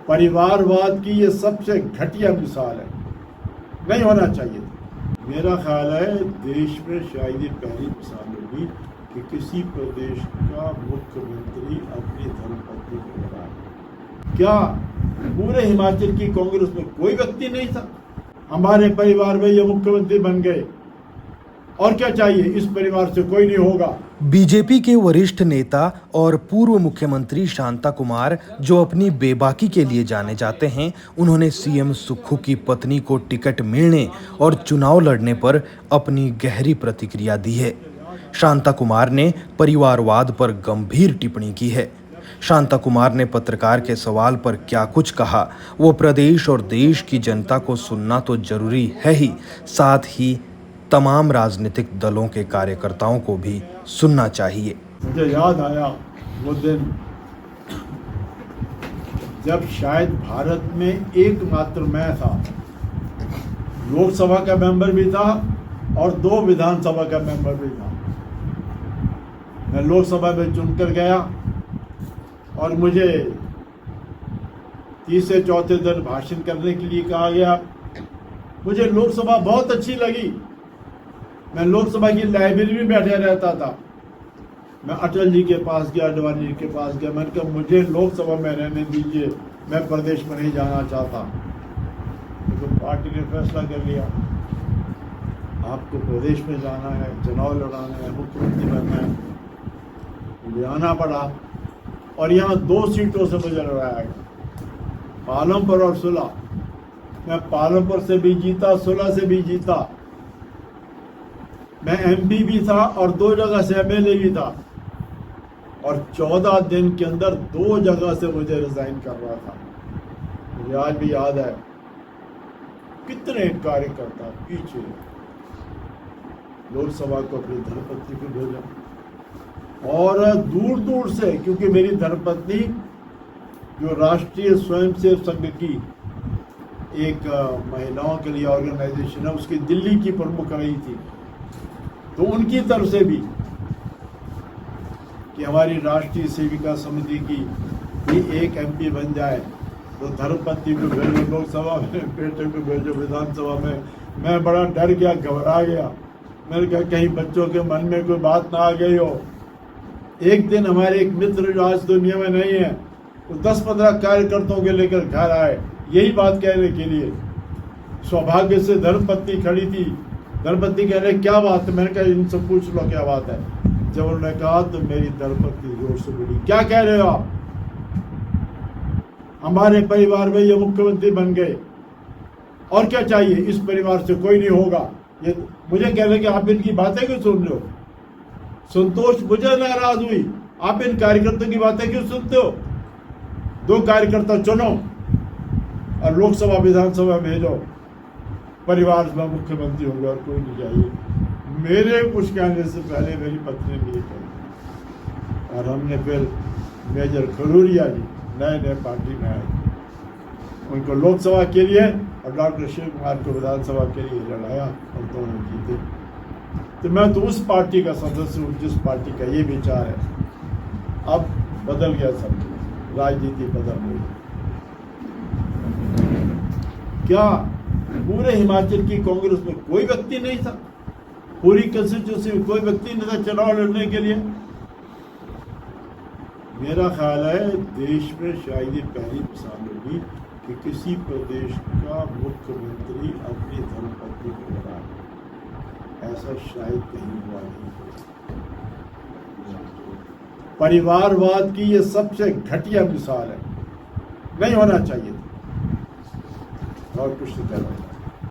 परिवारवाद की ये सबसे घटिया मिसाल है, नहीं होना चाहिए था। मेरा ख्याल है देश में शायद ये पहली मिसाल होगी कि किसी प्रदेश का मुख्यमंत्री अपनी धर्मपत्नी को लगाए। क्या पूरे हिमाचल की कांग्रेस में कोई व्यक्ति नहीं था? हमारे परिवार में ये मुख्यमंत्री बन गए, और क्या चाहिए? इस परिवार से कोई नहीं होगा। बीजेपी के वरिष्ठ नेता और पूर्व मुख्यमंत्री शांता कुमार, जो अपनी बेबाकी के लिए जाने जाते हैं, उन्होंने सीएम सुक्खू की पत्नी को टिकट मिलने और चुनाव लड़ने पर अपनी गहरी प्रतिक्रिया दी है। शांता कुमार ने परिवारवाद पर गंभीर टिप्पणी की है। शांता कुमार ने पत्रकार के सवाल पर क्या कुछ कहा, वो प्रदेश और देश की जनता को सुनना तो जरूरी है ही, साथ ही तमाम राजनीतिक दलों के कार्यकर्ताओं को भी सुनना चाहिए। मुझे याद आया वो दिन जब शायद भारत में एकमात्र मैं था, लोकसभा का मेंबर भी था और 2 विधानसभा का मेंबर भी था। मैं लोकसभा में चुनकर गया और मुझे तीसरे चौथे दिन भाषण करने के लिए कहा गया। मुझे लोकसभा बहुत अच्छी लगी। मैं लोकसभा की लाइब्रेरी में बैठा रहता था। मैं अटल जी के पास गया, अडवाणी जी के पास गया। मैंने कहा मुझे लोकसभा में रहने दीजिए, मैं प्रदेश में नहीं जाना चाहता। तो पार्टी ने फैसला कर लिया, आपको प्रदेश में जाना है, चुनाव लड़ाना है, मुख्यमंत्री बनना है। मुझे आना पड़ा और यहाँ 2 सीटों से मुझे लड़ाया गया, पालमपुर और सुलह। मैं पालमपुर से भी जीता, सुलह से भी जीता। मैं एमपी भी था और 2 जगह से एमएलए भी था, और 14 दिन के अंदर 2 जगह से मुझे रिजाइन कर रहा था। मुझे आज भी याद है कितने कार्यकर्ता पीछे लोकसभा को अपनी धर्मपत्नी को भेजा, और दूर दूर से, क्योंकि मेरी धर्मपत्नी जो राष्ट्रीय स्वयंसेवक संघ की एक महिलाओं के लिए ऑर्गेनाइजेशन है, उसकी दिल्ली की प्रमुख रही थी, तो उनकी तरफ से भी कि हमारी राष्ट्रीय सेविका समिति की भी एक एमपी बन जाए, तो धर्मपत्नी को भेजो लोकसभा में, बेटे को भेजो विधानसभा में। मैं बड़ा डर गया, घबरा गया। मैंने कहा कहीं बच्चों के मन में कोई बात ना आ गई हो। एक दिन हमारे एक मित्र जो आज दुनिया में नहीं है, वो 10-15 कार्यकर्ताओं के लेकर घर आए, यही बात कहने के लिए। सौभाग्य से धर्मपत्नी खड़ी थी। धर्मपत्नी कह रहे क्या बात है? मैंने कहा इनसे पूछ लो क्या बात है। जब उन्होंने कहा तो मेरी धर्मपत्नी जोर से बोली, क्या कह रहे हो आप? हमारे परिवार में ये मुख्यमंत्री बन गए, और क्या चाहिए? इस परिवार से कोई नहीं होगा। ये मुझे कह रहे कि आप इनकी बातें क्यों सुन रहे हो? संतोष मुझे नाराज हुई, आप इन कार्यकर्ताओं की बातें क्यों सुनते हो? 2 कार्यकर्ता चुनो और लोकसभा विधानसभा भेजो, परिवार में मुख्यमंत्री होगा और कोई नहीं चाहिए। मेरे कुछ कहने से पहले मेरी पत्नी ने ये कहा, और हमने फिर मेजर खलूरिया जी नए पार्टी में आए, उनको लोकसभा के लिए और डॉक्टर शिव कुमार को विधानसभा के लिए लड़ाया और दोनों जीते। तो मैं तो उस पार्टी का सदस्य हूँ जिस पार्टी का ये विचार है। अब बदल गया सब, राजनीति बदल गई। क्या पूरे हिमाचल की कांग्रेस में कोई व्यक्ति नहीं था? पूरी कंस्टिट्यूंसी में कोई व्यक्ति नहीं था चुनाव लड़ने के लिए? मेरा ख्याल है देश में शायद ये पहली मिसाल होगी कि किसी प्रदेश का मुख्यमंत्री अपनी धर्मपत्नी को लगाए। ऐसा शायद कहीं हुआ नहीं। परिवारवाद की ये सबसे घटिया मिसाल है, नहीं होना चाहिए था। और कुछ तो कहना